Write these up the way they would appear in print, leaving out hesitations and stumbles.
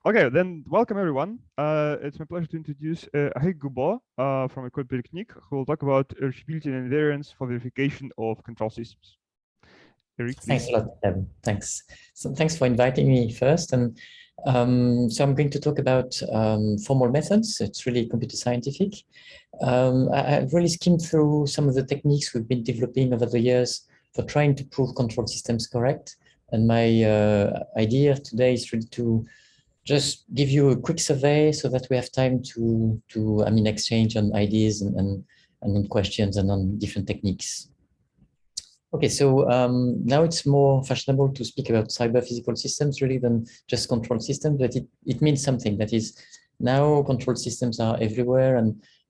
Okay, then welcome everyone. It's my pleasure to introduce Goubault from École Polytechnique, who will talk about reachability and invariance for verification of control systems. Eric, please. Thanks a lot, Evan. Thanks. So thanks for inviting me first. And so I'm going to talk about formal methods. It's really computer scientific. I've really skimmed through some of the techniques we've been developing over the years for trying to prove control systems correct. And my idea today is really to just give you a quick survey so that we have time to exchange on ideas and on questions and on different techniques. Okay, so now it's more fashionable to speak about cyber-physical systems really than just control systems, but it means something. That is, now control systems are everywhere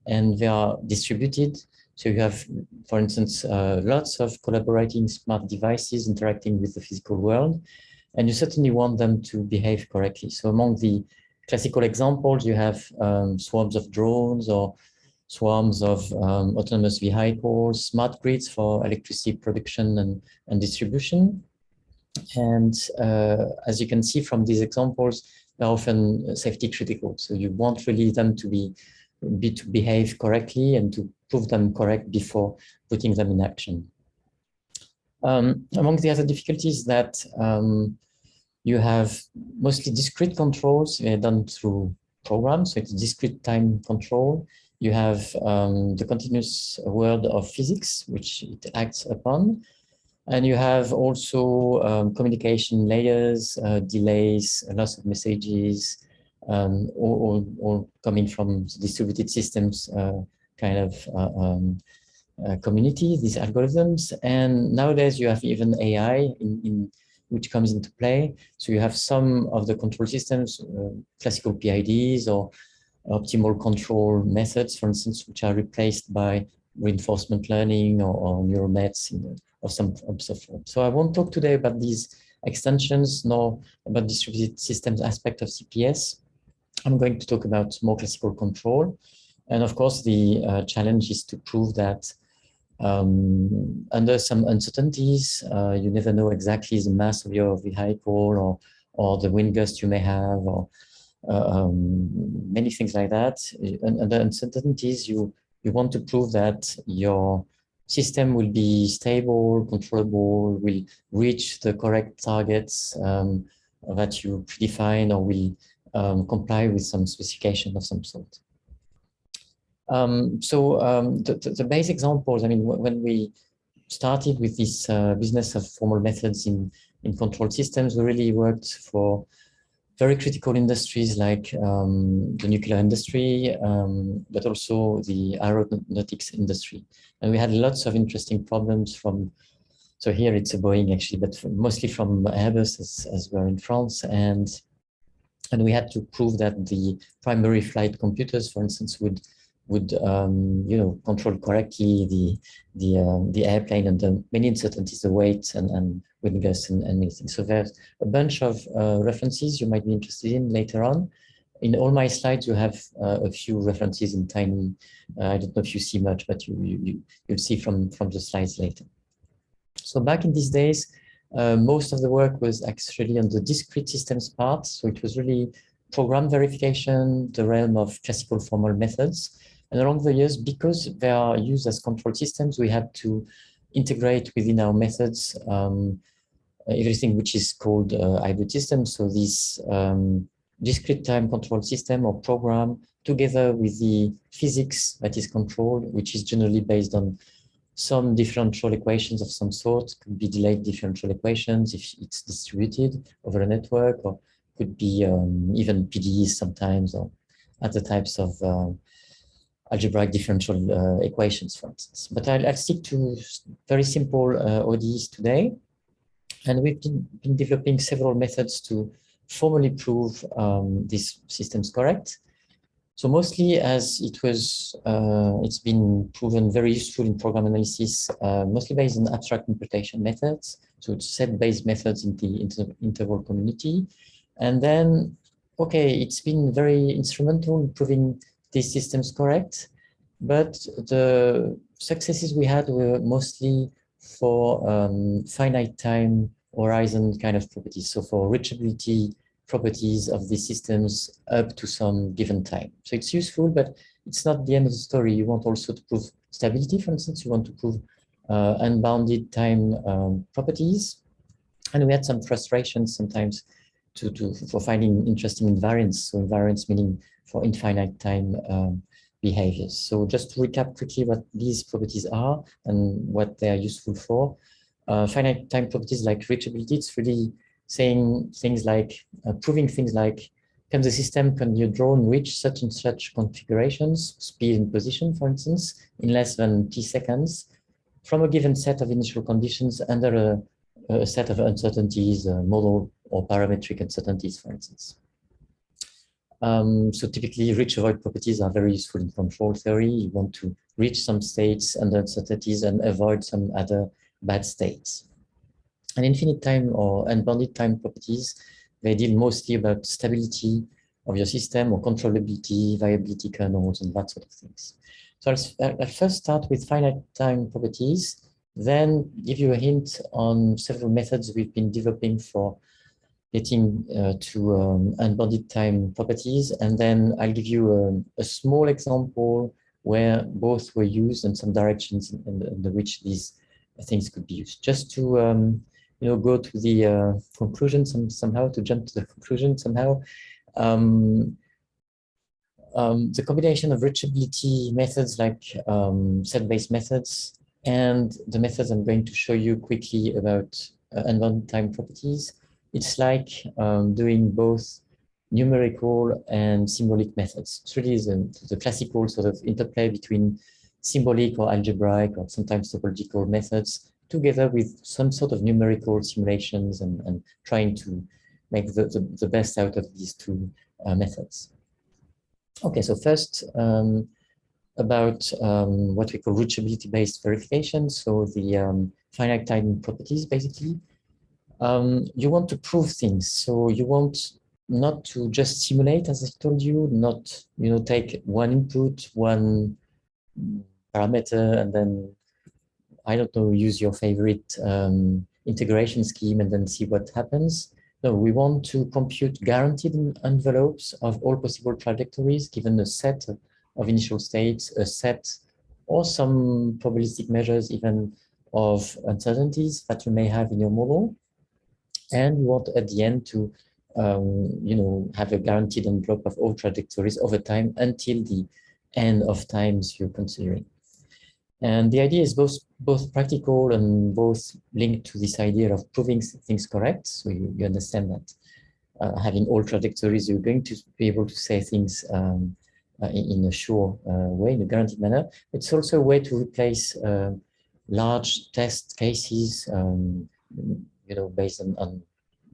and they are distributed. So you have, for instance, lots of collaborating smart devices interacting with the physical world, and you certainly want them to behave correctly. So among the classical examples, you have swarms of drones or swarms of autonomous vehicles, smart grids for electricity production and distribution. And as you can see from these examples, they're often safety critical. So you want really them to behave correctly and to prove them correct before putting them in action. Among the other difficulties that you have mostly discrete controls done through programs, so it's discrete time control. You have the continuous world of physics, which it acts upon. And you have also communication layers, delays, loss of messages, all coming from distributed systems kind of community, these algorithms. And nowadays you have even AI which comes into play. So you have some of the control systems, classical PIDs or optimal control methods, for instance, which are replaced by reinforcement learning or neural nets of some form. So I won't talk today about these extensions, nor about distributed systems aspect of CPS. I'm going to talk about more classical control. And of course, the challenge is to prove that under some uncertainties, you never know exactly the mass of your vehicle or the wind gust you may have, or many things like that. And under uncertainties, you want to prove that your system will be stable, controllable, will reach the correct targets that you predefine, or will comply with some specification of some sort. The base examples, I mean, when we started with this business of formal methods in control systems, we really worked for very critical industries like the nuclear industry, but also the aeronautics industry. And we had lots of interesting problems from, so here it's a Boeing actually, but mostly from Airbus as we're in France. And we had to prove that the primary flight computers, for instance, would control correctly the airplane and the many uncertainties, the weight and wind gusts and anything. So there's a bunch of references you might be interested in later on. In all my slides, you have a few references in tiny. I don't know if you see much, but you'll see from the slides later. So back in these days, most of the work was actually on the discrete systems part. So it was really program verification, the realm of classical formal methods. And along the years, because they are used as control systems, we had to integrate within our methods everything which is called hybrid systems. So this discrete time control system or program together with the physics that is controlled, which is generally based on some differential equations of some sort, could be delayed differential equations if it's distributed over a network, or could be even PDEs sometimes, or other types of algebraic differential equations, for instance. But I'll stick to very simple ODEs today. And we've been developing several methods to formally prove these systems correct. So mostly as it's been proven very useful in program analysis, mostly based on abstract interpretation methods. So it's set-based methods in the interval community. And then, okay, it's been very instrumental in proving these systems correct, but the successes we had were mostly for finite time horizon kind of properties. So for reachability properties of these systems up to some given time. So it's useful, but it's not the end of the story. You want also to prove stability, for instance. You want to prove unbounded time properties. And we had some frustrations sometimes for finding interesting invariance. So invariance meaning for infinite time behaviors. So just to recap quickly what these properties are and what they are useful for. Finite time properties like reachability, it's really saying things like, proving things like, can the system, can your drone reach such and such configurations, speed and position, for instance, in less than t seconds, from a given set of initial conditions under a set of uncertainties, model or parametric uncertainties, for instance. So typically, reach-avoid properties are very useful in control theory. You want to reach some states under uncertainties and avoid some other bad states. And infinite time or unbounded time properties, they deal mostly about stability of your system or controllability, viability kernels, and that sort of things. So I'll first start with finite time properties, then give you a hint on several methods we've been developing for getting to unbounded time properties. And then I'll give you a small example where both were used and some directions in which these things could be used. Just to go to the conclusion somehow, to jump to the conclusion somehow. The combination of reachability methods like set-based methods and the methods I'm going to show you quickly about unbounded time properties, it's like doing both numerical and symbolic methods. It's really the classical sort of interplay between symbolic or algebraic or sometimes topological methods together with some sort of numerical simulations and trying to make the best out of these two methods. Okay, so first about what we call reachability-based verification. So the finite time properties, basically. You want to prove things. So you want not to just simulate, as I told you, not take one input, one parameter, and then, I don't know, use your favorite integration scheme and then see what happens. No, we want to compute guaranteed envelopes of all possible trajectories given a set of initial states, a set or some probabilistic measures even of uncertainties that you may have in your model. And you want at the end to have a guaranteed envelope of all trajectories over time until the end of times you're considering. And the idea is both practical and both linked to this idea of proving things correct. So you understand that having all trajectories, you're going to be able to say things in a sure way, in a guaranteed manner. It's also a way to replace large test cases, based on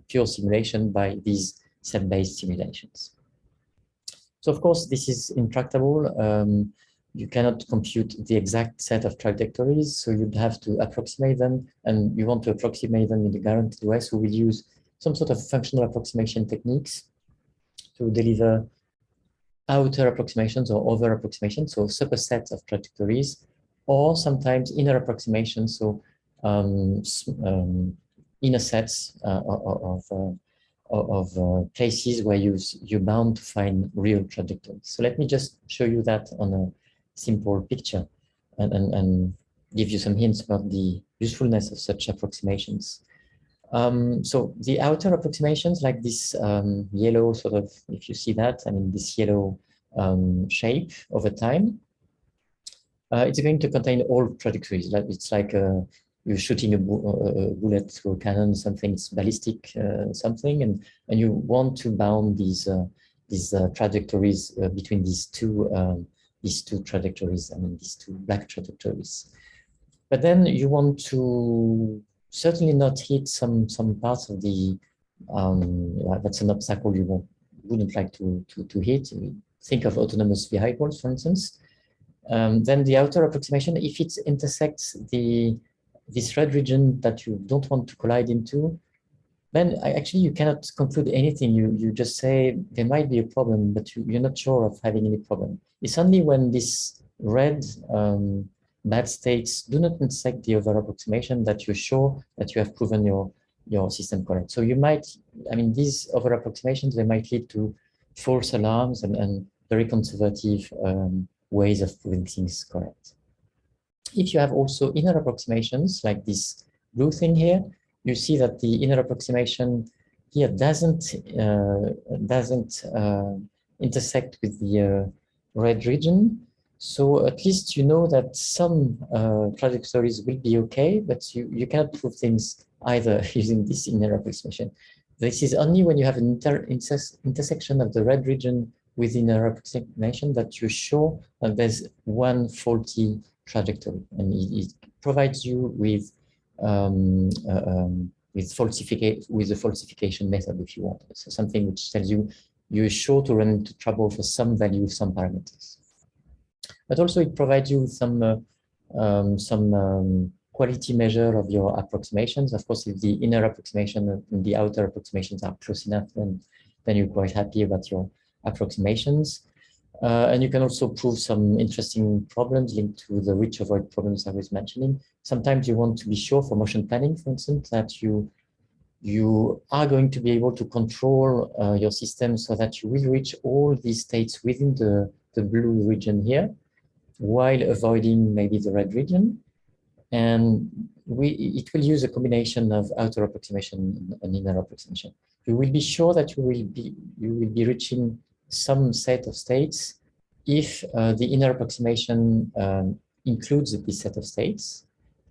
pure simulation by these set-based simulations. So of course, this is intractable. You cannot compute the exact set of trajectories, so you'd have to approximate them, and you want to approximate them in a guaranteed way, so we'll use some sort of functional approximation techniques to deliver outer approximations or over approximations, so supersets of trajectories, or sometimes inner approximations, so inner sets of places where you're bound to find real trajectories. So let me just show you that on a simple picture and give you some hints about the usefulness of such approximations. So the outer approximations, like this yellow sort of, if you see that, I mean, this yellow shape over time, it's going to contain all trajectories. It's like you're shooting a bullet through a cannon, something's ballistic, something, and you want to bound these trajectories between these two trajectories. I mean, these two black trajectories. But then you want to certainly not hit some parts of the that's an obstacle you wouldn't like to hit. Think of autonomous vehicles, for instance. Then the outer approximation, if it intersects this red region that you don't want to collide into, then actually you cannot conclude anything. You just say there might be a problem, but you're not sure of having any problem. It's only when this red bad states do not intersect the other approximation that you're sure that you have proven your your system correct. So you might, I mean, these over approximations, they might lead to false alarms and very conservative ways of proving things correct. If you have also inner approximations like this blue thing here, you see that the inner approximation here doesn't intersect with the red region. So at least you know that some trajectories will be okay, but you cannot prove things either using this inner approximation. This is only when you have an intersection of the red region with inner approximation that you're sure that there's one faulty trajectory, and it provides you with the falsification method if you want. So something which tells you you're sure to run into trouble for some value, some parameters. But also it provides you some quality measure of your approximations. Of course, if the inner approximation and the outer approximations are close enough, then you're quite happy about your approximations. And you can also prove some interesting problems linked to the reach avoid problems I was mentioning. Sometimes you want to be sure for motion planning, for instance, that you are going to be able to control your system so that you will reach all these states within the blue region here, while avoiding maybe the red region. And it will use a combination of outer approximation and inner approximation. You will be sure that you will be reaching some set of states if the inner approximation includes this set of states,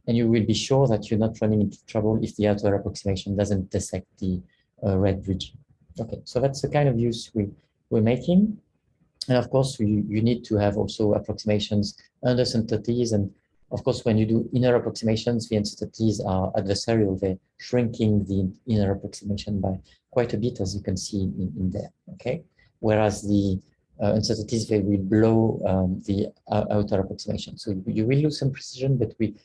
and you will be sure that you're not running into trouble if the outer approximation doesn't dissect the red region. Okay, so that's the kind of use we're making. And of course, you need to have also approximations under uncertainties. And of course, when you do inner approximations, the uncertainties are adversarial. They're shrinking the inner approximation by quite a bit, as you can see in there, okay? Whereas the uncertainties, they will blow the outer approximation. So you will lose some precision, but we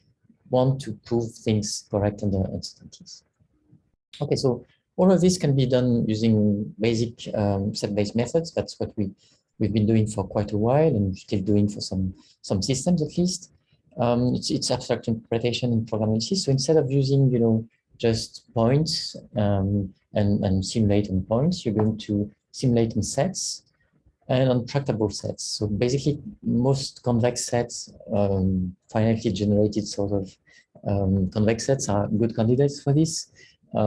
want to prove things correct under uncertainties. Okay, so all of this can be done using basic set-based methods. That's what we've been doing for quite a while, and still doing for some systems at least. It's abstract interpretation in program analysis. So instead of using, just points and simulate on points, you're going to simulate in sets and on tractable sets. So basically, most convex sets, finitely generated sort of convex sets are good candidates for this.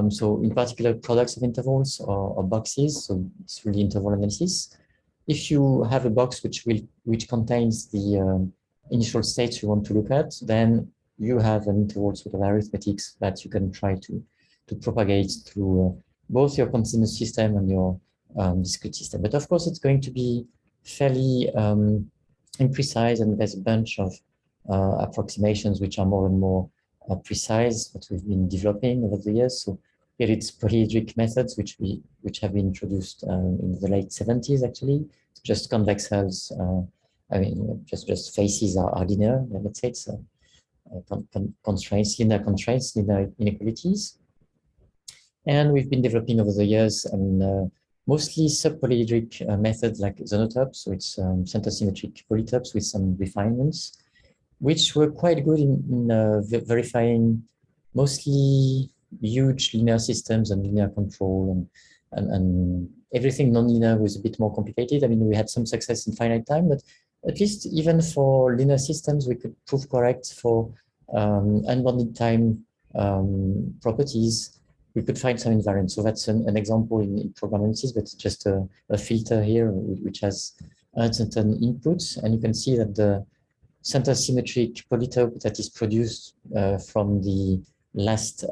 So in particular, products of intervals or boxes. So it's really interval analysis. If you have a box which contains the initial states you want to look at, then you have an interval sort of arithmetics that you can try to propagate through both your continuous system and your discrete system. But of course, it's going to be fairly imprecise, and there's a bunch of approximations which are more and more precise that we've been developing over the years. So here it's polyhedric methods which have been introduced in the late 70s actually. Just convex cells, just faces are linear. Let's say it's constraints, linear constraints, linear inequalities. And we've been developing over the years mostly subpolyhedric methods like Zonotopes. So it's center symmetric polytopes with some refinements, which were quite good in verifying mostly huge linear systems and linear control, and everything nonlinear was a bit more complicated. I mean, we had some success in finite time, but at least even for linear systems, we could prove correct for unbounded time properties. We could find some invariance. So that's an example in program analysis, but it's just a filter here which has uncertain inputs, and you can see that the center symmetric polytope that is produced from the last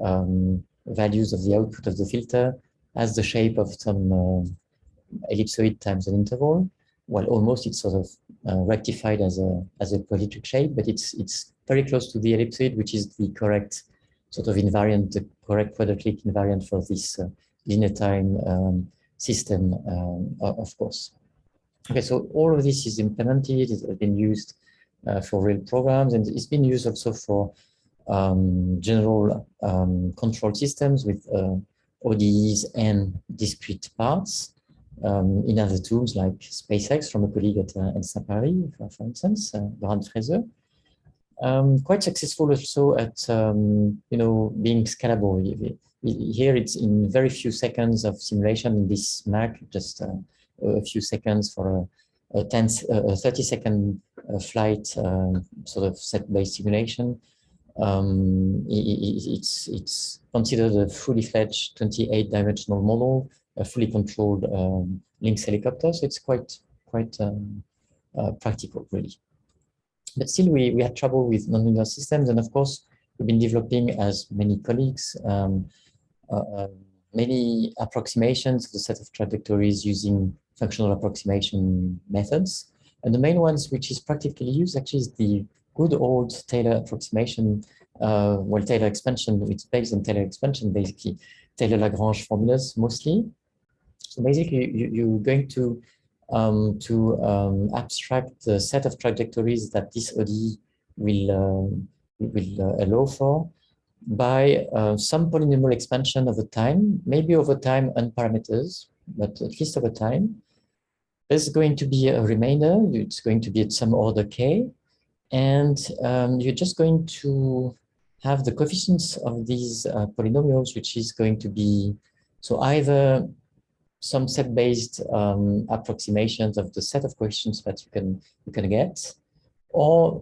values of the output of the filter has the shape of some ellipsoid times an interval. Well, almost it's sort of rectified as a polyhedric shape, but it's very close to the ellipsoid, which is the correct sort of invariant, the correct quadratic invariant for this linear time system, of course. Okay, so all of this is implemented, it's been used for real programs, and it's been used also for general control systems with ODEs and discrete parts in other tools like SpaceX from a colleague at ENSA Paris, for instance, Brad Fraser. Quite successful also at being scalable. here it's in very few seconds of simulation in this Mac, just a few seconds for a 30-second flight sort of set-based simulation. It's considered a fully fledged 28-dimensional model, a fully controlled Lynx helicopter. So it's quite practical, really. But still, we had trouble with nonlinear systems, and of course, we've been developing, as many colleagues, many approximations of the set of trajectories using functional approximation methods. And the main ones which is practically used actually is the good old Taylor approximation, well, Taylor expansion. It's based on Taylor expansion, basically, Taylor-Lagrange formulas mostly. So basically, you're going to abstract the set of trajectories that this ODE will allow for by some polynomial expansion over time, maybe over time and parameters, but at least over time. There's going to be a remainder. It's going to be at some order k, and you're just going to have the coefficients of these polynomials, which is going to be so either some set-based approximations of the set of coefficients that you can get, or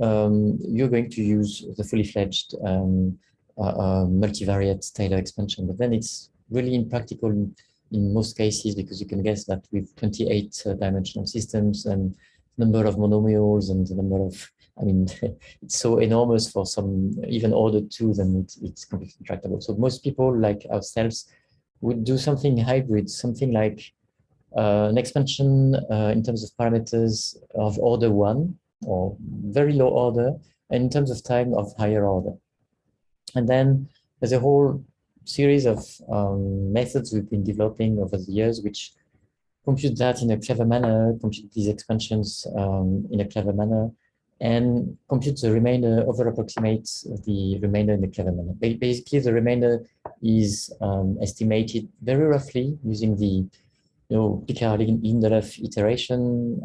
you're going to use the fully fledged multivariate Taylor expansion. But then it's really impractical in most cases, because you can guess that with 28-dimensional systems and number of monomials and the number of, I mean, it's so enormous for some even order 2, then it's completely intractable. So most people like ourselves would do something hybrid, something like an expansion in terms of parameters of order 1 or very low order, and in terms of time of higher order. And then there's a whole series of methods we've been developing over the years, which compute that in a clever manner, compute these expansions in a clever manner, and compute the remainder, over approximates the remainder in a clever manner. Basically, the remainder is estimated very roughly using the Picard-Lindelöf iteration,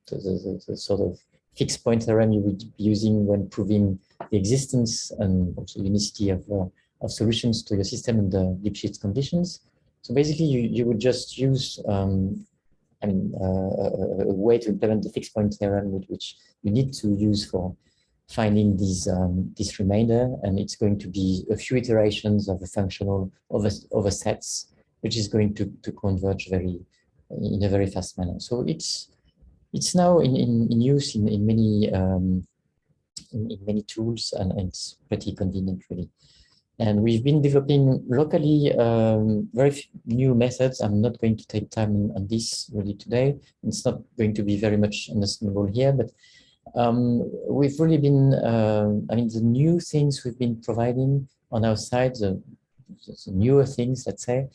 the sort of fixed point theorem you would be using when proving the existence and also unicity of solutions to your system in the Lipschitz conditions. So basically, you would just use a way to implement the fixed point theorem, which you need to use for finding these this remainder, and it's going to be a few iterations of a functional over sets, which is going to converge in a very fast manner. So it's now in use in many tools, and it's pretty convenient, really. And we've been developing locally very new methods. I'm not going to take time on this really today. It's not going to be very much understandable here, but we've really been, the new things we've been providing on our side, the newer things, let's say,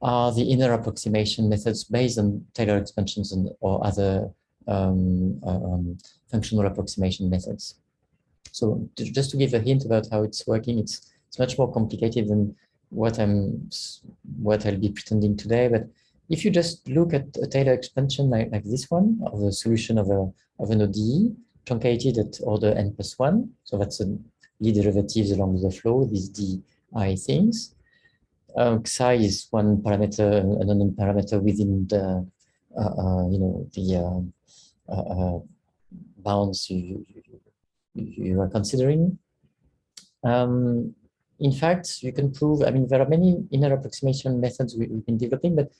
are the inner approximation methods based on Taylor expansions or other functional approximation methods. So just to give a hint about how it's working, it's much more complicated than what I'll be pretending today. But if you just look at a Taylor expansion like this one, of the solution of an ODE truncated at order n+1, so that's a Lie derivatives along the flow, these di things. Psi is one parameter, an unknown parameter within the bounds you are considering. In fact, you can prove, there are many inner approximation methods we've been developing, but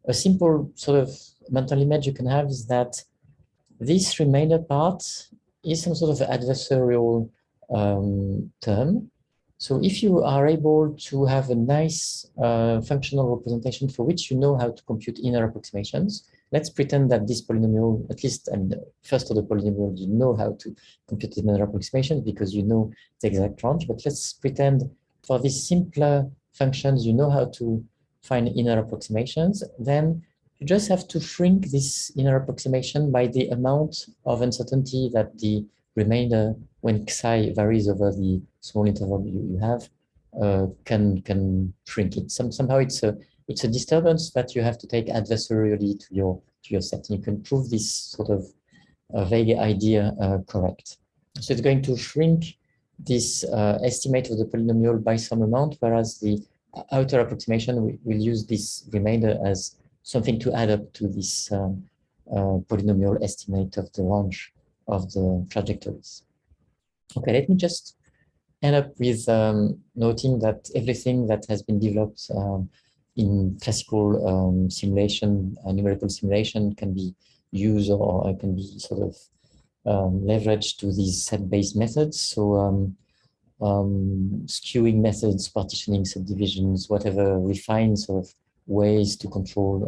a simple sort of mental image you can have is that this remainder part is some sort of adversarial term. So if you are able to have a nice functional representation for which you know how to compute inner approximations, let's pretend that this polynomial, at least first order polynomial, you know how to compute inner approximations because you know the exact range. But let's pretend for these simpler functions, you know how to find inner approximations. Then you just have to shrink this inner approximation by the amount of uncertainty that the remainder, when psi varies over the small interval you have, can shrink it. Somehow it's a disturbance that you have to take adversarially to your set. And you can prove this sort of vague idea correct. So it's going to shrink this estimate of the polynomial by some amount, whereas the outer approximation, we'll use this remainder as something to add up to this polynomial estimate of the range of the trajectories. Okay, let me just end up with noting that everything that has been developed in classical simulation, numerical simulation, can be used or can be sort of leveraged to these set-based methods. So skewing methods, partitioning, subdivisions, whatever refined sort of ways to control,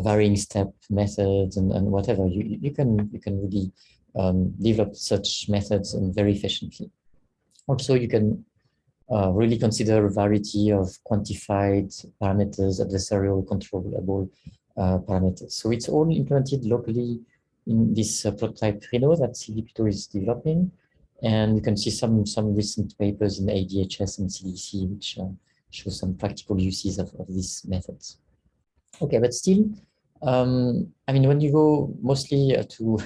varying step methods and whatever, you can really develop such methods very efficiently. Also, you can really consider a variety of quantified parameters, adversarial controllable parameters. So it's all implemented locally in this prototype Rhino that CDPito is developing. And you can see some recent papers in ADHS and CDC, which show some practical uses of these methods. Okay, but still, I mean, when you go mostly to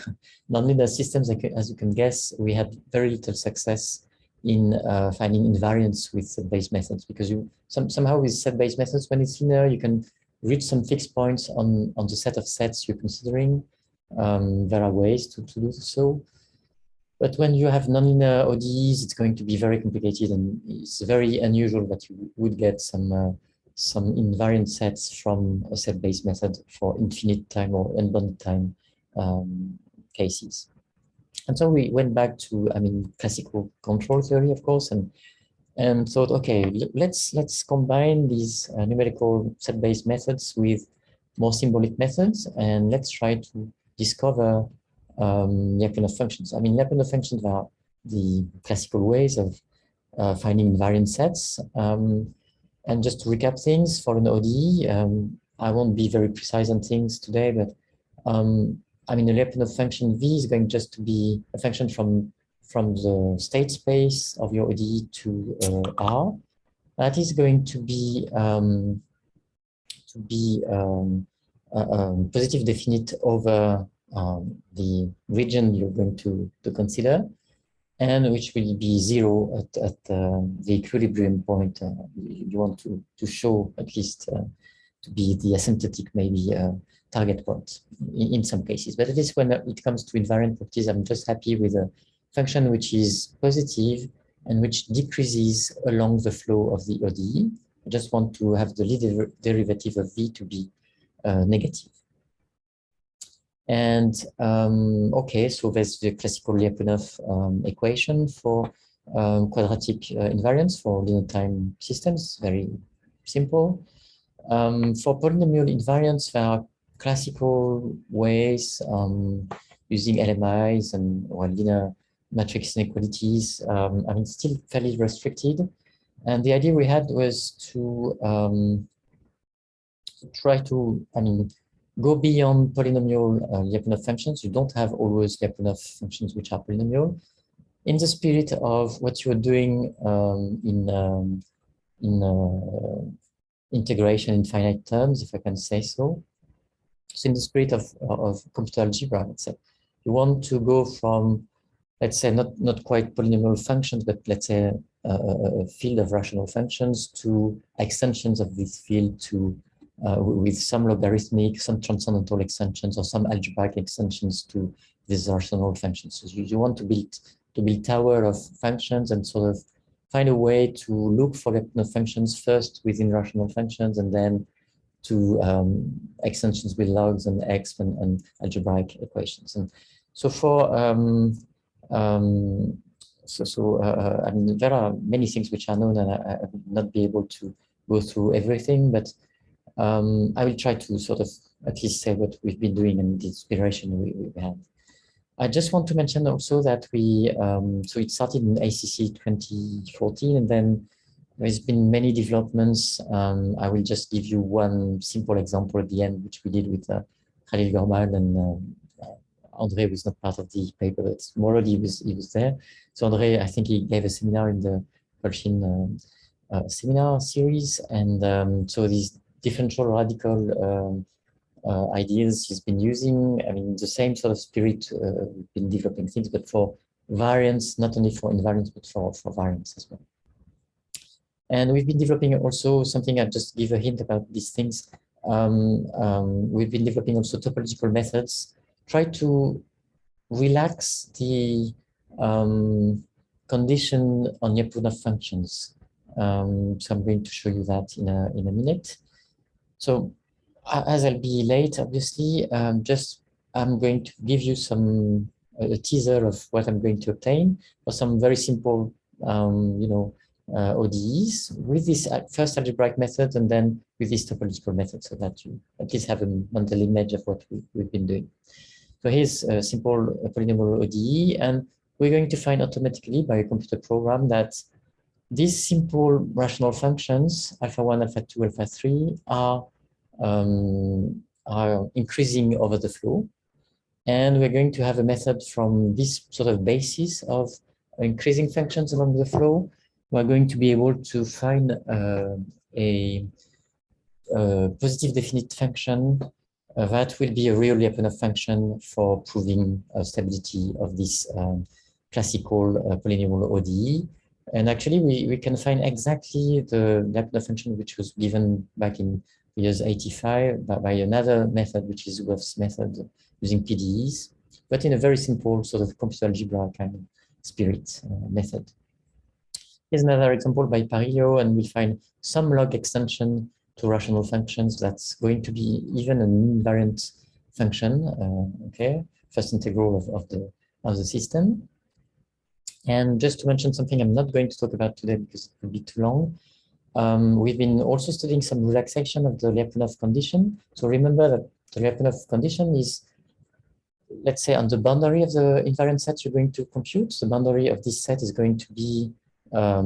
nonlinear systems, as you can guess, we had very little success in finding invariance with set-based methods, because somehow with set-based methods, when it's linear, you can reach some fixed points on the set of sets you're considering. There are ways to do so. But when you have nonlinear ODEs, it's going to be very complicated, and it's very unusual that you would get some invariant sets from a set-based method for infinite time or unbounded time cases. And so we went back to, I mean, classical control theory, of course, and thought, okay, let's combine these numerical set-based methods with more symbolic methods, and let's try to discover Lyapunov functions. I mean, Lyapunov functions are the classical ways of finding invariant sets. And just to recap things for an ODE, I won't be very precise on things today, but I mean, the Lyapunov function V is going just to be a function from the state space of your ODE to R. That is going to be positive definite over the region you're going to consider, and which will be zero at the equilibrium point you want to show, at least to be the asymptotic maybe target point in some cases. But at least when it comes to invariant properties, I'm just happy with a function which is positive and which decreases along the flow of the ODE. I just want to have the derivative of V to be negative. And okay, so there's the classical Lyapunov equation for quadratic invariance for linear time systems, very simple. For polynomial invariance, there are classical ways using LMIs and linear matrix inequalities. I mean, still fairly restricted. And the idea we had was to try to, I mean, go beyond polynomial Lyapunov functions. You don't have always Lyapunov functions which are polynomial. In the spirit of what you're doing in integration in finite terms, if I can say so. So in the spirit of computer algebra, let's say, you want to go from, let's say, not quite polynomial functions, but let's say a field of rational functions to extensions of this field to with some logarithmic, some transcendental extensions, or some algebraic extensions to these rational functions. So you want to build tower of functions and sort of find a way to look for Lyapunov functions first within rational functions, and then to extensions with logs and X and algebraic equations. And so for I mean, there are many things which are known, and I will not be able to go through everything, but I will try to sort of at least say what we've been doing and the inspiration we had. I just want to mention also that we, so it started in ACC 2014, and then there's been many developments. I will just give you one simple example at the end, which we did with Khalil Gormal, and André was not part of the paper, but morally he was there. So André, I think he gave a seminar in the Persian seminar series, and so these differential radical ideas he's been using. I mean, the same sort of spirit, we've been developing things, but for variance, not only for invariance, but for variance as well. And we've been developing also something, I'll just give a hint about these things. We've been developing also topological methods, try to relax the condition on Lyapunov functions. So I'm going to show you that in a minute. So as I'll be late, obviously, I'm going to give you a teaser of what I'm going to obtain for some very simple, ODEs with this first algebraic method and then with this topological method, so that you at least have a mental image of what we've been doing. So here's a simple polynomial ODE, and we're going to find automatically by a computer program that these simple rational functions, alpha 1, alpha 2, alpha 3, are increasing over the flow. And we're going to have a method from this sort of basis of increasing functions along the flow. We're going to be able to find a positive definite function that will be a real Lyapunov function for proving stability of this classical polynomial ODE. And actually, we can find exactly the Lyapunov function which was given back in years 85 by another method, which is Goubault's method using PDEs, but in a very simple sort of computer algebra kind of spirit method. Here's another example by Parillo, and we'll find some log extension to rational functions that's going to be even an invariant function, okay, first integral of the system. And just to mention something I'm not going to talk about today because it will be too long, we've been also studying some relaxation of the Lyapunov condition. So remember that the Lyapunov condition is, let's say, on the boundary of the invariant set you're going to compute. The boundary of this set is going to be a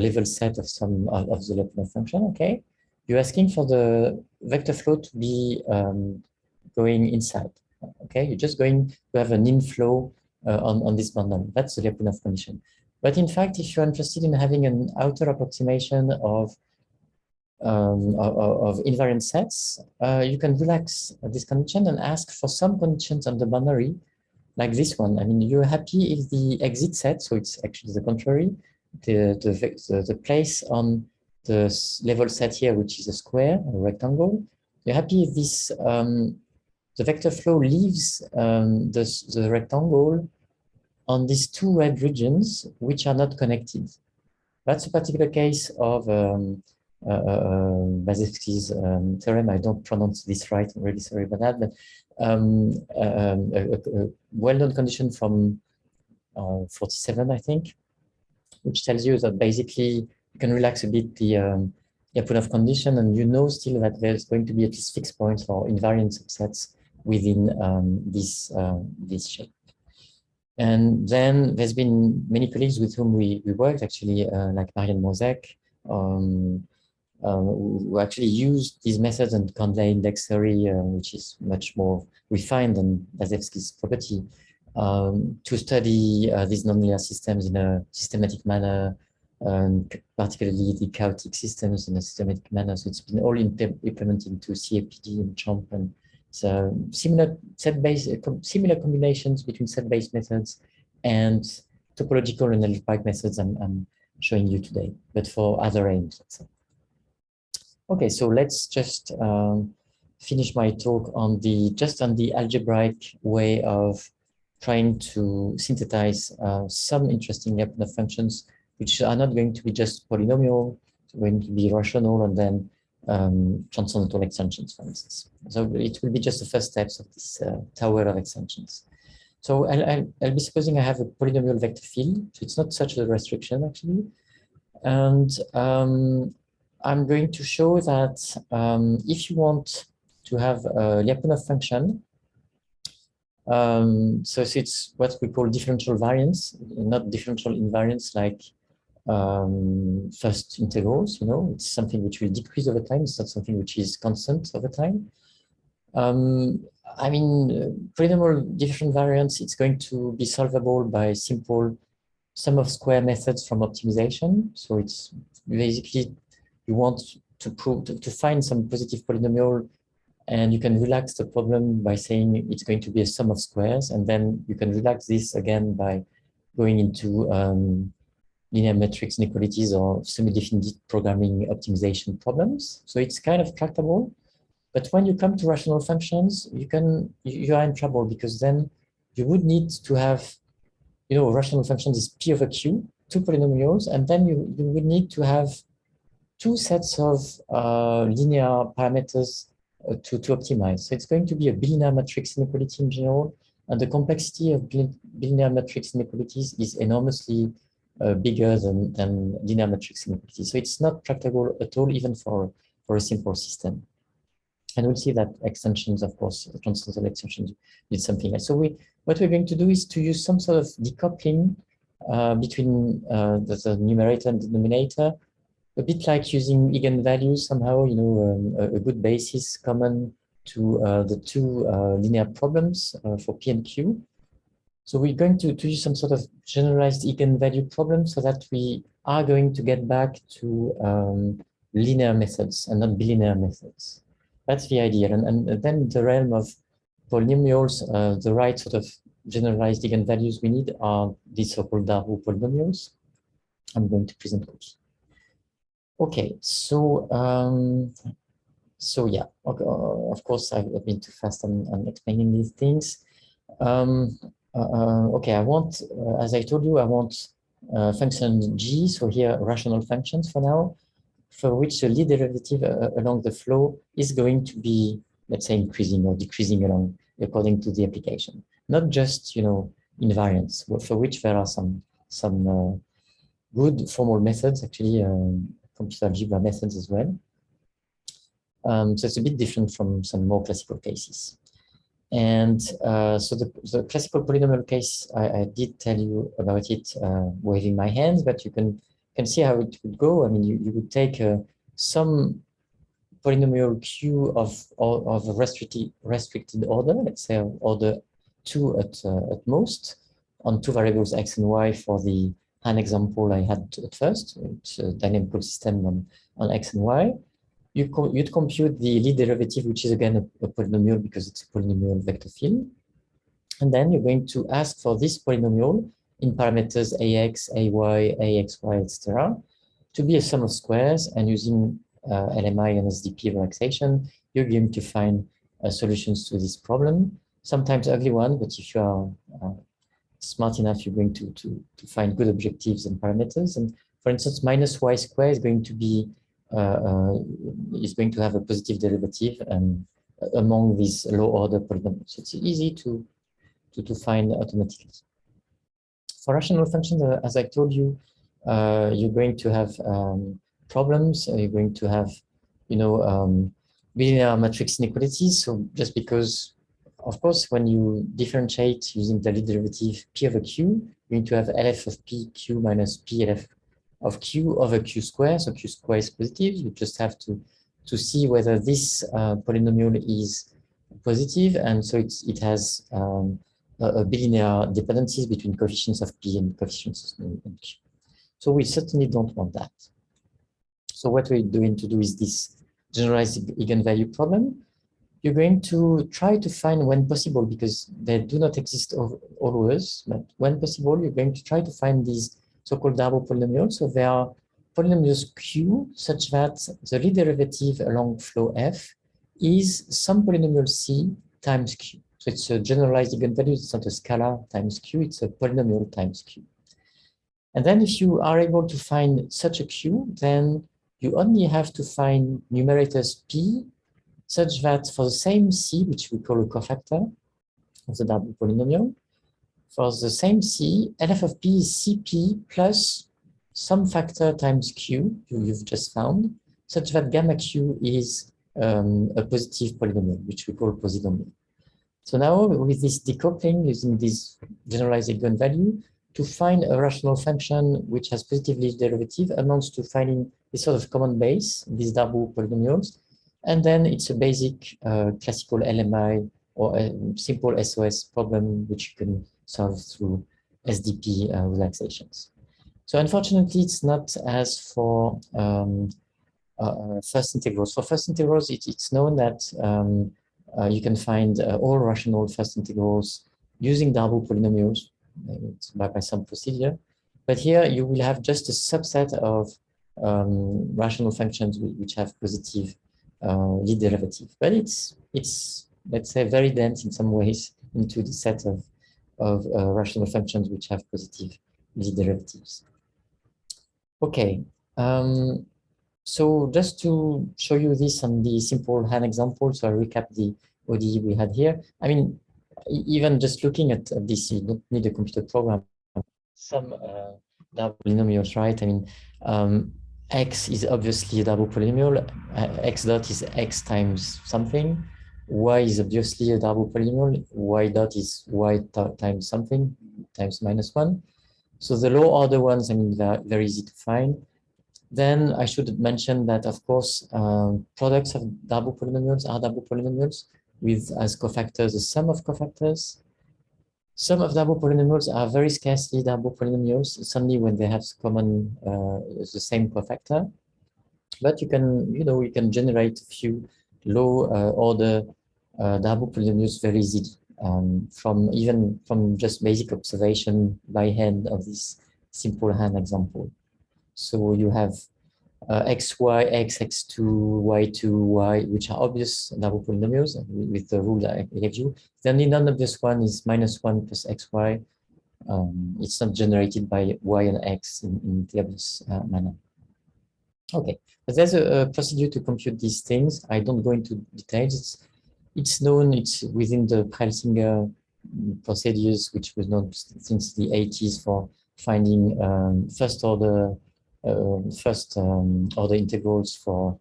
level set of some of the Lyapunov function, okay? You're asking for the vector flow to be going inside, okay? You're just going to have an inflow on this boundary. That's the Lyapunov condition. But in fact, if you're interested in having an outer approximation of invariant sets, you can relax this condition and ask for some conditions on the boundary, like this one. I mean, you're happy if the exit set, so it's actually the contrary, the place on the level set here, which is a square, a rectangle, you're happy if this, the vector flow leaves the rectangle on these two red regions, which are not connected. That's a particular case of Bazevsky's theorem. I don't pronounce this right. I'm really sorry about that. But a well-known condition from 47, I think, which tells you that basically you can relax a bit the Lyapunov condition, and you know still that there's going to be at least fixed points or invariant subsets within this shape. And then there's been many colleagues with whom we worked, actually, like Marianne Mozek, who actually used these methods and Conley index theory, which is much more refined than Bazevsky's property, to study these nonlinear systems in a systematic manner, particularly the chaotic systems in a systematic manner. So it's been all implemented into CAPD and CHOMP, and so similar similar combinations between set-based methods and topological and algebraic methods I'm showing you today, but for other aims, let's say. Okay, so let's just finish my talk on the algebraic way of trying to synthesize some interesting Lyapunov functions, which are not going to be just polynomial, going to be rational, and then transcendental extensions, for instance. So it will be just the first steps of this tower of extensions. So I'll be supposing I have a polynomial vector field, so it's not such a restriction actually. And I'm going to show that if you want to have a Lyapunov function, so it's what we call differential variance, not differential invariance like first integrals, you know, it's something which will decrease over time. It's not something which is constant over time. I mean, polynomial differential variance, it's going to be solvable by simple sum of square methods from optimization. So it's basically, you want to prove, to find some positive polynomial, and you can relax the problem by saying it's going to be a sum of squares. And then you can relax this again by going into linear matrix inequalities or semi-definite programming optimization problems. So it's kind of tractable. But when you come to rational functions, you are in trouble, because then you would need to have, rational functions is P over Q, two polynomials, and then you would need to have two sets of linear parameters to optimize. So it's going to be a bilinear matrix inequality in general, and the complexity of bilinear matrix inequalities is enormously bigger than linear matrix inequality. So it's not tractable at all, even for a simple system. And we'll see that extensions, of course, transcendental extensions need something else. So what we're going to do is to use some sort of decoupling between the numerator and denominator, a bit like using eigenvalues somehow, a good basis common to the two linear problems for P and Q. So we're going to use some sort of generalized eigenvalue problem so that we are going to get back to linear methods and not bilinear methods. That's the idea. And then in the realm of polynomials, the right sort of generalized eigenvalues we need are these so-called Darboux polynomials. I'm going to present those. Okay, so yeah, okay, of course I've been too fast on explaining these things. Okay, I want, as I told you, I want function G, so here rational functions for now, for which the lead derivative along the flow is going to be, let's say, increasing or decreasing along according to the application. Not just, invariance, for which there are some good formal methods, actually, computer algebra methods as well. So it's a bit different from some more classical cases. And so the classical polynomial case, I did tell you about it waving my hands, but you can see how it would go. I mean, you would take some polynomial Q of a restricted order, let's say order 2 at most, on two variables x and y for the hand example I had at first. It's a dynamical system on x and y. You'd compute the lead derivative, which is again a polynomial because it's a polynomial vector field. And then you're going to ask for this polynomial in parameters ax, ay, axy, etc., to be a sum of squares. And using LMI and SDP relaxation, you're going to find solutions to this problem. Sometimes ugly one, but if you are smart enough, you're going to find good objectives and parameters. And for instance, minus y squared is going to be is going to have a positive derivative among these low order polynomials. So it's easy to find automatically. For rational functions, as I told you, you're going to have problems. You're going to have, bilinear matrix inequalities. So just because, of course, when you differentiate using the lead derivative P over Q, you're going to have LF of P Q minus P LF of Q over Q squared. So Q squared is positive. You just have to see whether this polynomial is positive, and so it has a bilinear dependencies between coefficients of P and coefficients in Q. So we certainly don't want that. So what we're going to do is this generalized eigenvalue problem. You're going to try to find, when possible, because they do not exist always, but when possible, you're going to try to find these so-called Darboux polynomials. So they are polynomials Q such that the lead derivative along flow F is some polynomial C times Q. So it's a generalized eigenvalue. It's not a scalar times Q. It's a polynomial times Q. And then if you are able to find such a Q, then you only have to find numerators P such that for the same C, which we call a cofactor of the Darboux polynomial, for the same C, LF of P is CP plus some factor times Q you've just found, such that gamma Q is a positive polynomial, which we call polynomial. So now with this decoupling, using this generalized eigenvalue, to find a rational function which has positive lead derivative amounts to finding this sort of common base, these Darboux polynomials, and then it's a basic classical LMI or a simple SOS problem which you can solve through SDP relaxations. So unfortunately, it's not as for first integrals. For first integrals, it's known that you can find all rational first integrals using Darboux polynomials. by some procedure. But here you will have just a subset of rational functions which have positive lead derivative. But it's let's say very dense in some ways into the set of rational functions which have positive lead derivatives. Okay. So just to show you this on the simple hand example, so I recap the ODE we had here. I mean, even just looking at this, you don't need a computer program. Some double polynomials, right? I mean, x is obviously a double polynomial. X dot is x times something. Y is obviously a double polynomial. Y dot is y times something times -1. So the low order ones, I mean, they're very easy to find. Then I should mention that, of course, products of double polynomials are double polynomials with as cofactors the sum of cofactors. Some of double polynomials are very scarcely double polynomials. It's only when they have common the same cofactor. But you can generate a few low order double polynomials very easily from just basic observation by hand of this simple hand example. So you have xy, x2, y2, y, which are obvious double polynomials with the rule that I gave you. The only non-obvious one is -1 plus xy. It's not generated by y and x in the obvious manner. Okay, but there's a procedure to compute these things. I don't go into details. It's known, it's within the Prelsinger procedures, which was known since the 80s for finding first order integrals for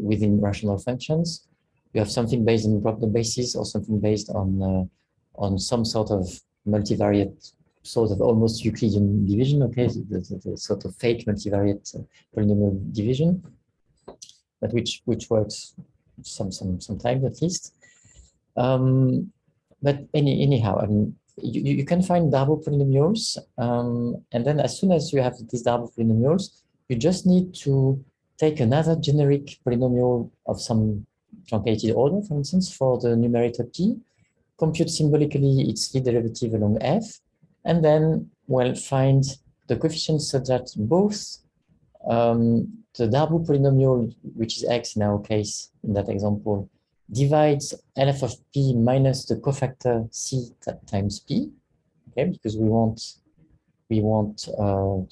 within rational functions. You have something based on problem basis or something based on some sort of multivariate, sort of almost Euclidean division. Okay, the sort of fake multivariate polynomial division, but which works sometimes at least. But anyhow, I mean, you can find double polynomials, and then as soon as you have these double polynomials, you just need to take another generic polynomial of some truncated order, for instance, for the numerator p, compute symbolically its lead derivative along f, and then, well, find the coefficients such that both the double polynomial, which is x in our case, in that example, divides LF of p minus the cofactor c times p, okay, because we want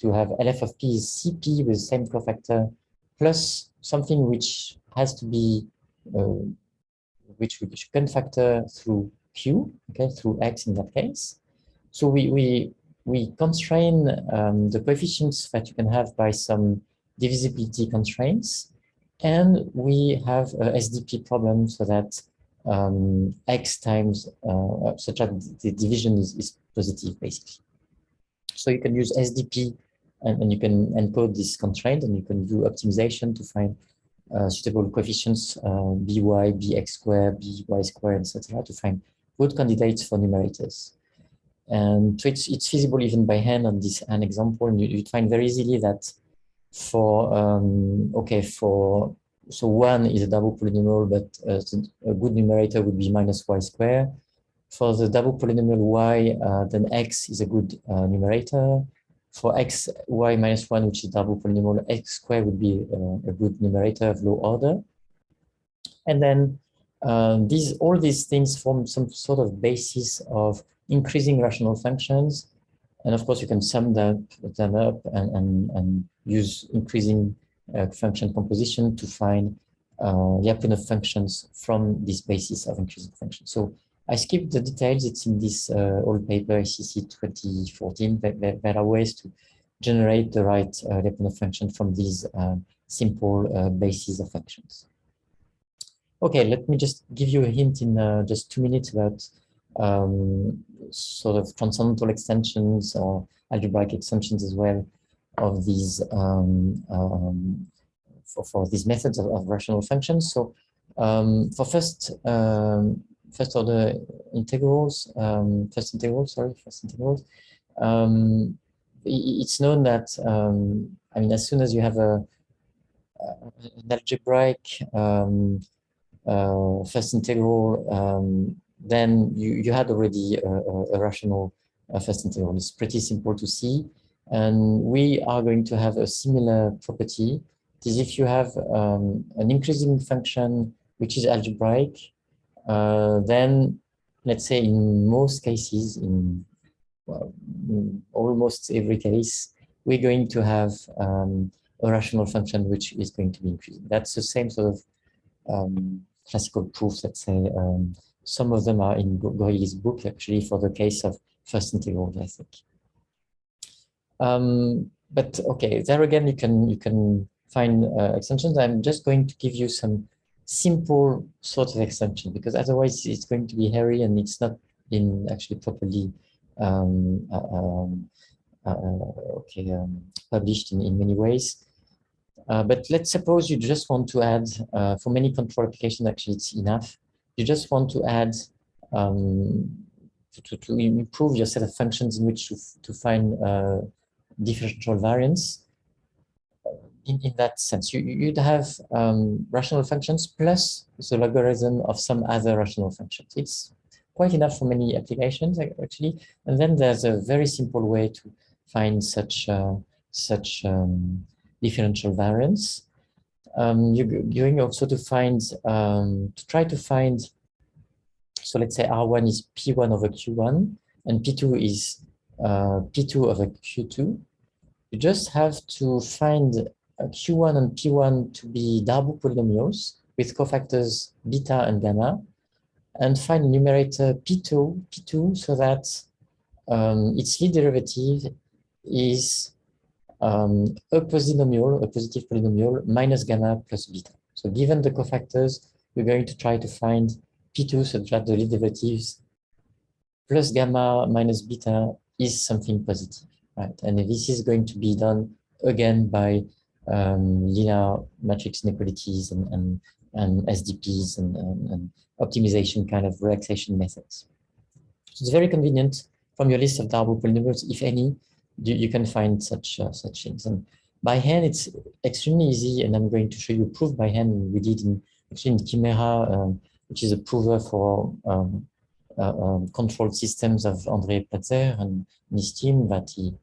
to have LF of p is cp with the same cofactor plus something which has to be which can factor through q, okay, through x in that case. So we constrain the coefficients that you can have by some divisibility constraints, and we have a SDP problem so that x times such that the division is positive, basically. So you can use SDP and you can encode this constraint, and you can do optimization to find suitable coefficients, by, bx squared, by squared, etc., to find good candidates for numerators. And so it's feasible even by hand on this an example. And you'd find very easily that for so 1 is a double polynomial, but a good numerator would be -y squared. For the double polynomial y, then x is a good numerator. For x, y -1, which is double polynomial, x squared would be a good numerator of low order. And then all these things form some sort of basis of increasing rational functions. And of course, you can sum them up and use increasing function composition to find Lyapunov functions from this basis of increasing functions. So I skipped the details. It's in this old paper, ICC 2014. There are ways to generate the right Lyapunov function from these simple bases of functions. Okay, let me just give you a hint in just 2 minutes about sort of transcendental extensions or algebraic extensions as well of these for these methods of rational functions. So for first order integrals, it's known that I mean, as soon as you have an algebraic first integral, then you had already a rational first integral. It's pretty simple to see. And we are going to have a similar property. It is if you have an increasing function which is algebraic, then let's say in most cases, in almost every case, we're going to have a rational function which is going to be increasing. That's the same sort of classical proofs, let's say. Some of them are in Goril's book, actually, for the case of first integrals, I think. But okay, there again, you can find extensions. I'm just going to give you some simple sort of extension, because otherwise it's going to be hairy and it's not been actually properly published in many ways. But let's suppose you just want to add, for many control applications, actually it's enough. You just want to add, to improve your set of functions in which to find differential variance. In that sense, you'd have rational functions plus the logarithm of some other rational functions. It's quite enough for many applications, actually. And then there's a very simple way to find such differential variance. You're going also to find, to try to find, so let's say R1 is P1 over Q1, and P2 is P2 over Q2. You just have to find Q1 and P1 to be double polynomials with cofactors beta and gamma, and find a numerator P2 so that its lead derivative is a positive polynomial minus gamma plus beta. So given the cofactors, we're going to try to find P2 such that the lead derivatives plus gamma minus beta is something positive, right? And this is going to be done again by linear matrix inequalities and SDPs and optimization kind of relaxation methods. So it's very convenient from your list of double polynomials, if any, you can find such things. And by hand, it's extremely easy, and I'm going to show you a proof by hand we did actually in Chimera, which is a prover for controlled systems of André Platzer and his team that he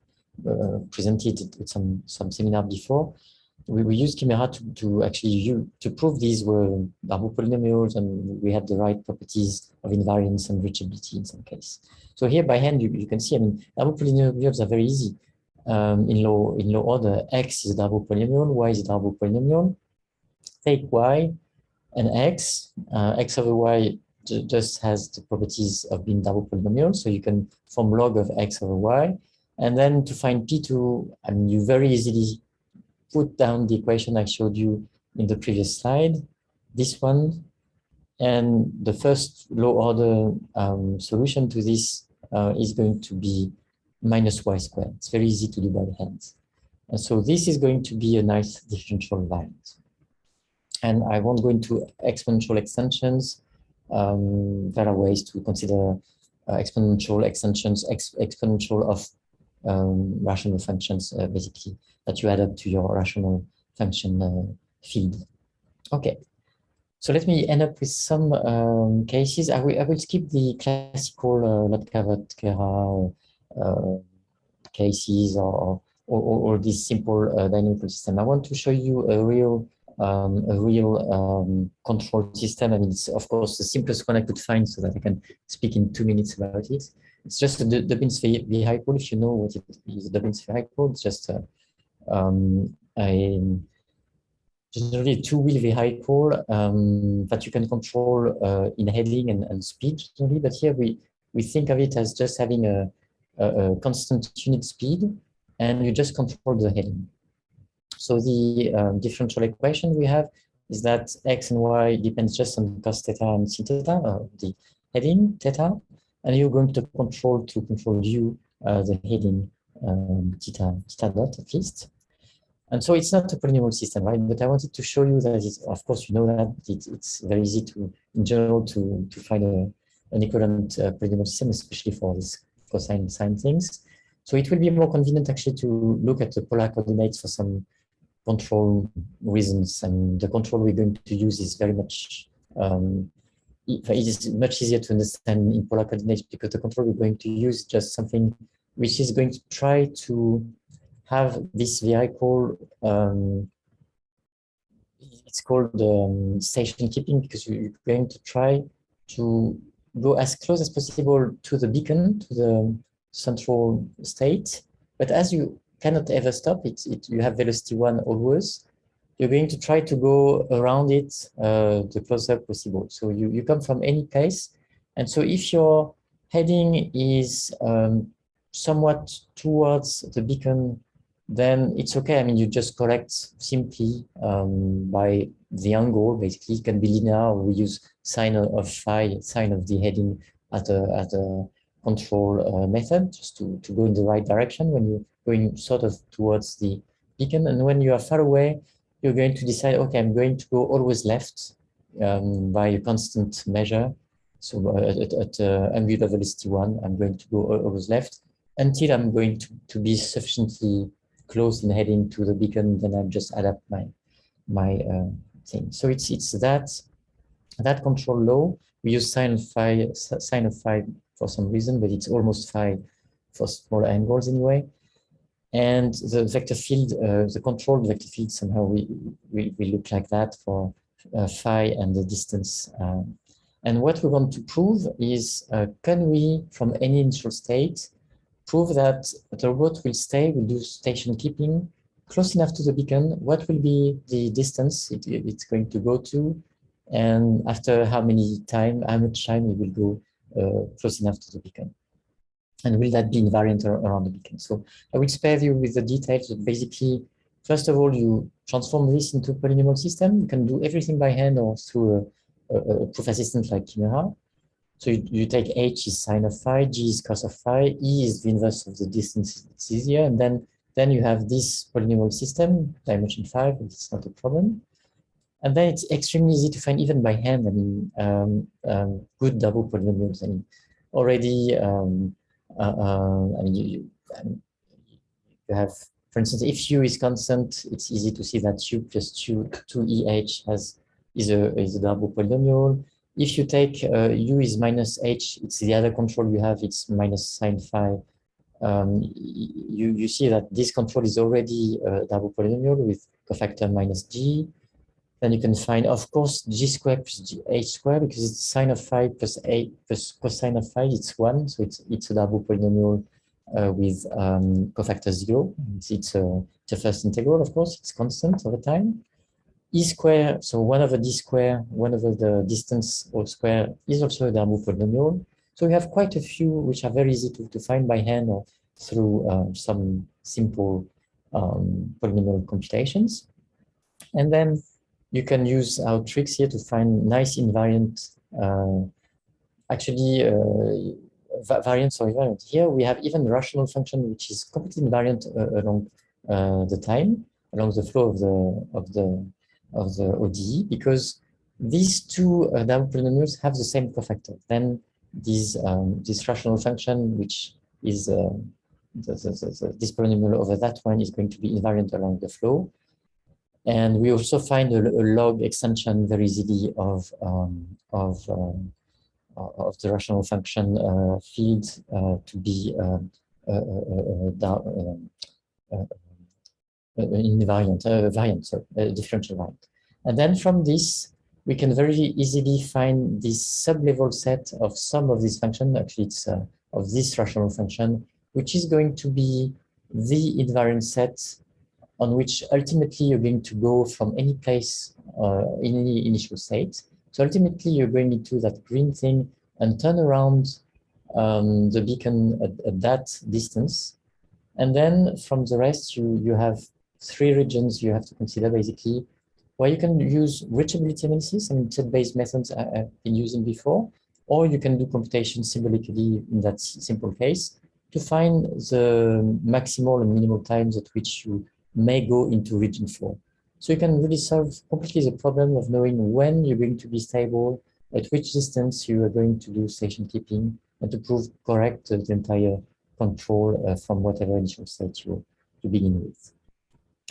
presented at some seminar before. We used Chimera to actually prove these were double polynomials, and we had the right properties of invariance and reachability in some case. So here by hand, you can see, I mean, double polynomials are very easy. In low order, X is a double polynomial, Y is a double polynomial. Take Y and X. X over Y just has the properties of being double polynomial, so you can form log of X over Y. And then to find P2, I mean, you very easily put down the equation I showed you in the previous slide, this one, and the first low order solution to this is going to be minus y squared. It's very easy to do by hand. And so this is going to be a nice differential variance. And I won't go into exponential extensions. There are ways to consider exponential extensions, exponential of rational functions, basically, that you add up to your rational function field. Okay, so let me end up with some cases. I will skip the classical Lotka-Votkera cases or this simple dynamical system. I want to show you a real control system. I mean, it's of course the simplest one I could find, so that I can speak in 2 minutes about it. It's just a Dubin's vehicle. If you know what it is, a Dubin's vehicle, it's just generally a two-wheel vehicle that you can control in heading and speed generally. But here we think of it as just having a constant unit speed, and you just control the heading. So the differential equation we have is that x and y depends just on cos theta and sin theta, the heading theta, and you're going to control u the heading theta dot at least. And so it's not a polynomial system, right? But I wanted to show you that it's, of course, you know that it's very easy to, in general, to find an equivalent polynomial system, especially for this cosine sine things. So it will be more convenient actually to look at the polar coordinates for some control reasons. And the control we're going to use is very much it is much easier to understand in polar coordinates because the control we're going to use is just something which is going to try to have this vehicle. It's called station keeping because you're going to try to go as close as possible to the beacon, to the central state. But as you cannot ever stop it, you have velocity 1 always. You're going to try to go around it the closer possible. So you come from any place. And so if your heading is somewhat towards the beacon, then it's okay. I mean, you just correct simply by the angle. Basically, it can be linear. We use sine of phi, sine of the heading at a control method, just to go in the right direction when you're going sort of towards the beacon. And when you are far away, you're going to decide, okay, I'm going to go always left by a constant measure. So at angular velocity 1, I'm going to go always left until I'm going to be sufficiently close in heading to the beacon. Then I just adapt my thing. So it's that control law. We use sine of phi for some reason, but it's almost phi for smaller angles anyway. And the vector field, the controlled vector field, somehow we look like that for phi and the distance. And what we want to prove is, can we, from any initial state, prove that the robot will do station keeping close enough to the beacon? What will be the distance it's going to go to? And after how much time it will go close enough to the beacon? And will that be invariant around the beacon? So I will spare you with the details. But basically, first of all, you transform this into a polynomial system. You can do everything by hand or through a proof assistant like Chimera. So you take h is sine of phi, g is cos of phi, e is the inverse of the distance. It's easier. And then you have this polynomial system, dimension 5, and it's not a problem. And then it's extremely easy to find even by hand. I mean, good double polynomials. I mean, already, I mean, you have, for instance, if u is constant, it's easy to see that u plus 2eh is a double polynomial. If you take u is minus h, it's the other control you have, it's minus sine phi. You see that this control is already a double polynomial with cofactor minus g. Then you can find, of course, g squared plus h squared, because it's sine of phi plus a plus cosine of phi, it's 1. So it's a double polynomial with cofactor 0. It's a first integral, of course, it's constant over time. E square, so 1 over d square, 1 over the distance whole square is also a double polynomial. So we have quite a few which are very easy to find by hand or through some simple polynomial computations. And then you can use our tricks here to find nice invariant, variance or invariant. Here we have even a rational function which is completely invariant along the time, along the flow of the ODE, because these two double polynomials have the same cofactor. Then this rational function, which is this polynomial over that one, is going to be invariant along the flow. And we also find a log extension very easily of the rational function field to be differential variant. And then from this, we can very easily find this sub-level set of some of these functions. Actually, it's of this rational function, which is going to be the invariant set on which ultimately you're going to go from any place in any initial state. So ultimately, you're going into that green thing and turn around the beacon at that distance. And then from the rest, you have 3 regions you have to consider, basically, where you can use reachability analysis and set-based methods I've been using before, or you can do computation symbolically in that simple case to find the maximal and minimal times at which you may go into region 4. So you can really solve completely the problem of knowing when you're going to be stable, at which distance you are going to do station keeping, and to prove correct the entire control from whatever initial state you begin with.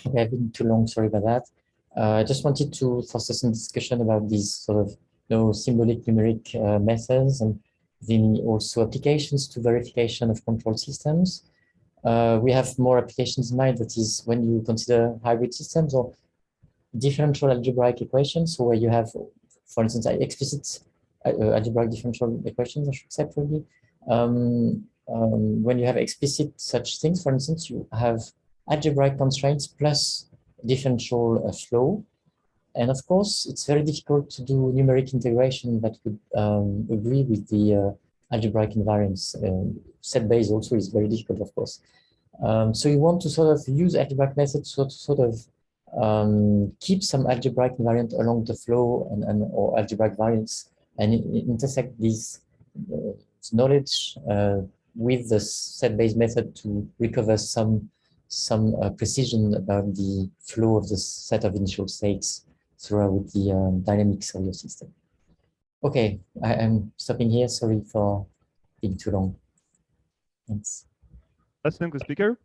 Okay, I've been too long, sorry about that. I just wanted to foster some discussion about these sort of symbolic numeric methods, and then also applications to verification of control systems. We have more applications in mind, that is when you consider hybrid systems or differential algebraic equations, so where you have, for instance, explicit algebraic differential equations, I should say, probably. When you have explicit such things, for instance, you have algebraic constraints plus differential flow. And of course, it's very difficult to do numeric integration that would agree with the algebraic invariance. Set-based also is very difficult, of course. So you want to sort of use algebraic methods to sort of keep some algebraic invariant along the flow or algebraic variance, and intersect this knowledge with the set-based method to recover some precision about the flow of the set of initial states throughout the dynamics of your system. Okay, I am stopping here. Sorry for being too long. Thanks. Let's thank the speaker.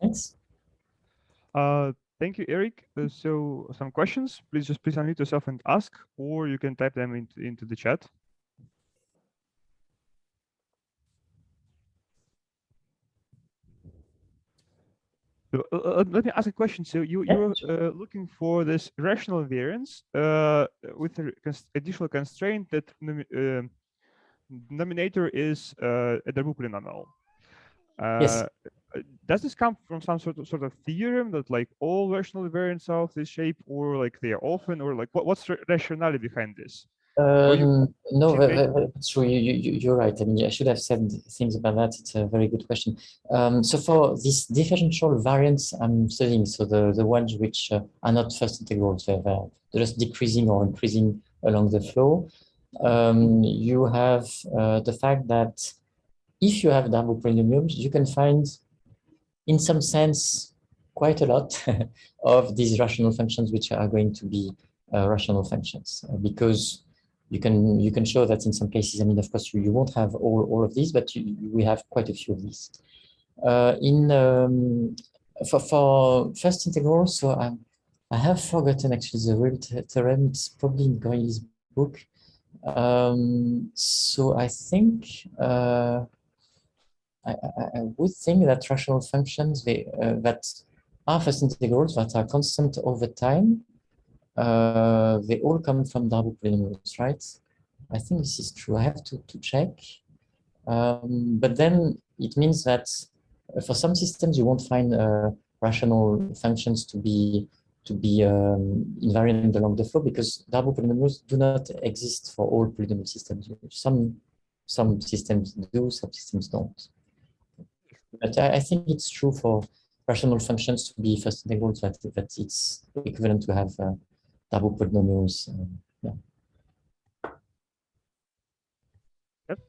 Thanks. Thank you, Eric. So some questions, please unmute yourself and ask, or you can type them into the chat. So, let me ask a question. So you were looking for this rational invariance with an additional constraint that denominator is a Darboux polynomial. Yes. Does this come from some sort of theorem that like all rational invariants are of this shape, or like they are often, or like what's the rationality behind this? No, that's true. You're right. I mean, I should have said things about that. It's a very good question. So for this differential variance I'm studying, so the ones which are not first integrals, they're just decreasing or increasing along the flow. You have the fact that if you have Darboux polynomials, you can find, in some sense, quite a lot of these rational functions which are going to be rational functions, because you can show that in some cases. I mean, of course, you won't have all of these, but we have quite a few of these. For first integral, so I have forgotten actually the real theorem. It's probably in Goyle's book. So I think I would think that rational functions that are first integrals that are constant over time, they all come from Darboux polynomials, right? I think this is true. I have to check. But then it means that for some systems you won't find rational functions to be invariant along the flow, because Darboux polynomials do not exist for all polynomial systems. Some systems do, some systems don't. But I think it's true for rational functions to be first integrals, that it's equivalent to have Darboux polynomials. Yeah. Yep.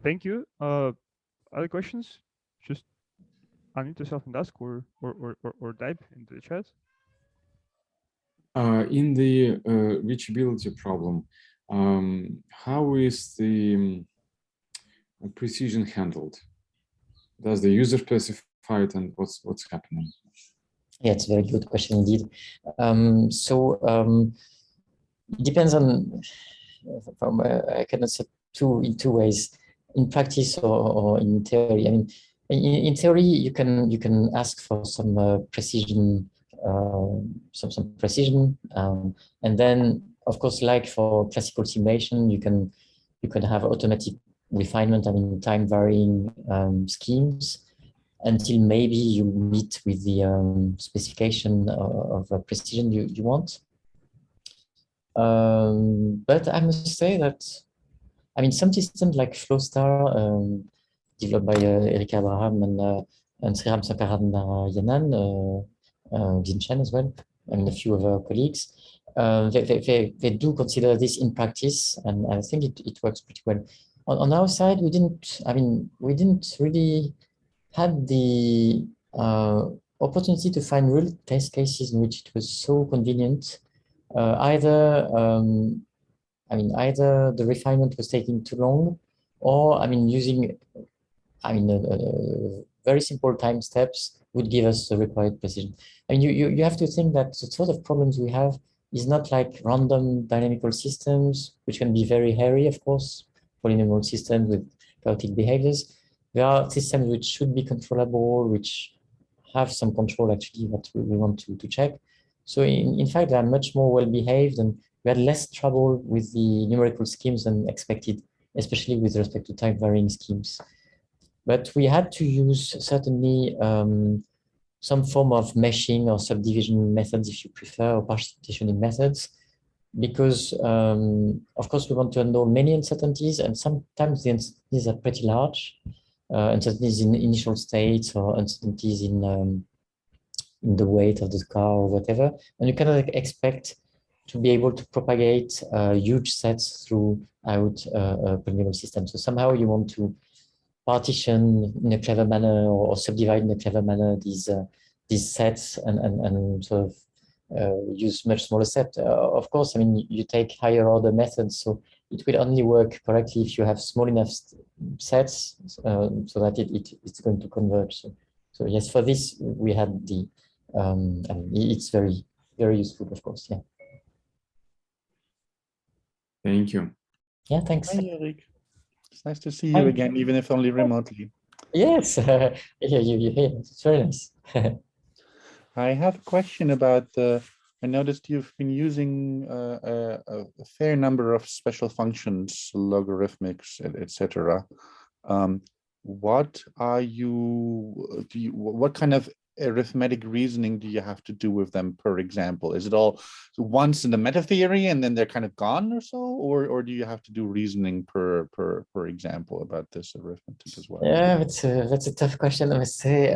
Thank you. Other questions? Just unmute yourself and ask, or type into the chat. In the reachability problem, how is the precision handled? Does the user specify it, and what's happening? Yeah, it's a very good question indeed. It depends on. I can answer in two ways: in practice or in theory. I mean, in theory, you can ask for some precision, some precision, and then of course, like for classical simulation, you can have automatic refinement. I mean, time varying schemes, until maybe you meet with the specification of precision you want. But I must say that, I mean, some systems like Flowstar, developed by Eric Abraham and Sriram Sankaranarayanan, Jin Chen as well, and a few other colleagues, they do consider this in practice, and I think it works pretty well. On our side, we didn't really had the opportunity to find real test cases in which it was so convenient. Either the refinement was taking too long, or using very simple time steps would give us the required precision. I mean, you have to think that the sort of problems we have is not like random dynamical systems, which can be very hairy, of course, polynomial systems with chaotic behaviors. There are systems which should be controllable, which have some control actually that we want to check. So in fact, they are much more well-behaved, and we had less trouble with the numerical schemes than expected, especially with respect to type varying schemes. But we had to use certainly some form of meshing or subdivision methods, if you prefer, or partitioning methods, because of course we want to handle many uncertainties, and sometimes the uncertainties are pretty large, uncertainties in initial states or uncertainties in the weight of the car or whatever, and you cannot expect to be able to propagate huge sets throughout a polynomial system. So somehow you want to partition in a clever manner or subdivide in a clever manner these sets and sort of use much smaller sets. Of course, I mean, you take higher order methods, so it will only work correctly if you have small enough sets so that it's going to converge. So yes, for this we had the, I mean, it's very, very useful, of course. Yeah. Thank you. Yeah, thanks. Hi, Eric. It's nice to see you again, even if only remotely. Yes, yeah, you're here. It's very nice. I have a question about I noticed you've been using a fair number of special functions, logarithmics, etc. What are what kind of arithmetic reasoning do you have to do with them, per example? Is it all once in the meta theory and then they're kind of gone or so, or do you have to do reasoning per example about this arithmetic as well? Yeah, that's a tough question, I must say.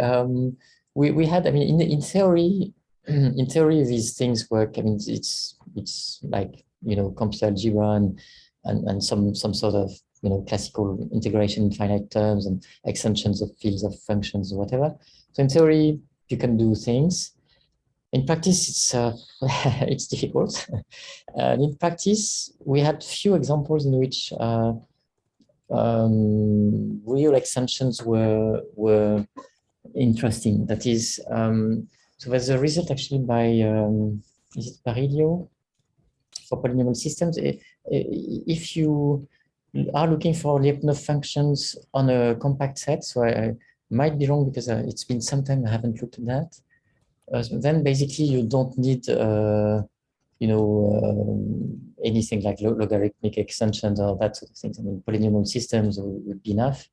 We had, I mean, in theory, in theory these things work. I mean, it's like, you know, computer algebra and some sort of, you know, classical integration in finite terms and extensions of fields of functions or whatever. So in theory, you can do things. In practice, it's it's difficult. And in practice, we had few examples in which real extensions were interesting. That is, so there's a result actually by is it Parillo for polynomial systems. If you are looking for Lyapunov functions on a compact set, so I might be wrong because it's been some time I haven't looked at that. So then basically you don't need you know, anything like logarithmic extensions or that sort of things. I mean, polynomial systems would be enough.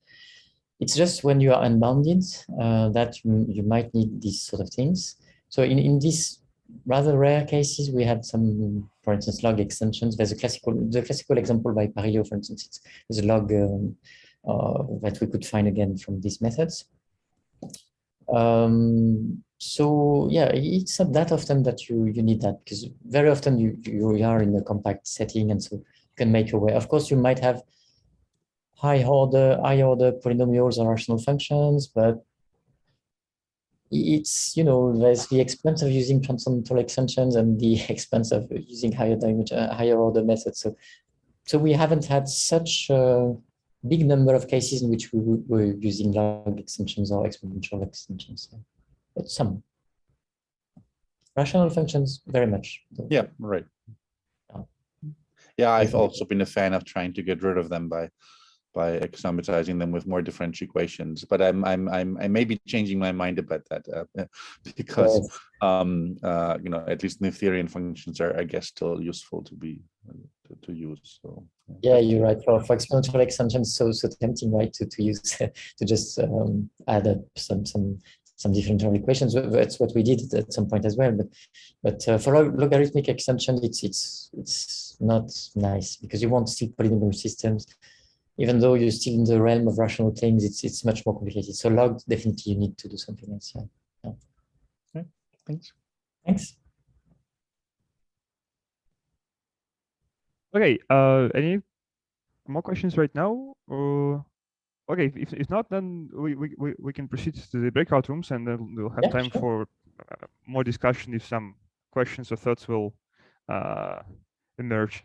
It's just when you are unbounded that you might need these sort of things. So in these rather rare cases, we had some, for instance, log extensions. There's the classical example by Parillo, for instance. There's a log that we could find again from these methods. So yeah, it's not that often that you need that, because very often you are in a compact setting, and so you can make your way. Of course, you might have high order polynomials or rational functions, but it's, you know, there's the expense of using transcendental extensions and the expense of using higher order methods. So we haven't had such a big number of cases in which we were using log extensions or exponential extensions, but some rational functions very much. Yeah, right. Yeah, I've also been a fan of trying to get rid of them by axiomatizing them with more differential equations, but I may be changing my mind about that because you know, at least Noetherian functions are, I guess, still useful to be to use. So yeah, you're right. For exponential extensions, so tempting, right, to use to just add up some differential equations. That's what we did at some point as well. But for logarithmic extension, it's not nice because you want to see polynomial systems. Even though you're still in the realm of rational things, it's much more complicated. So log, definitely you need to do something else. Yeah. Okay, thanks. Thanks. Okay, any more questions right now? Okay, if not, then we can proceed to the breakout rooms, and then we'll have time for more discussion if some questions or thoughts will emerge.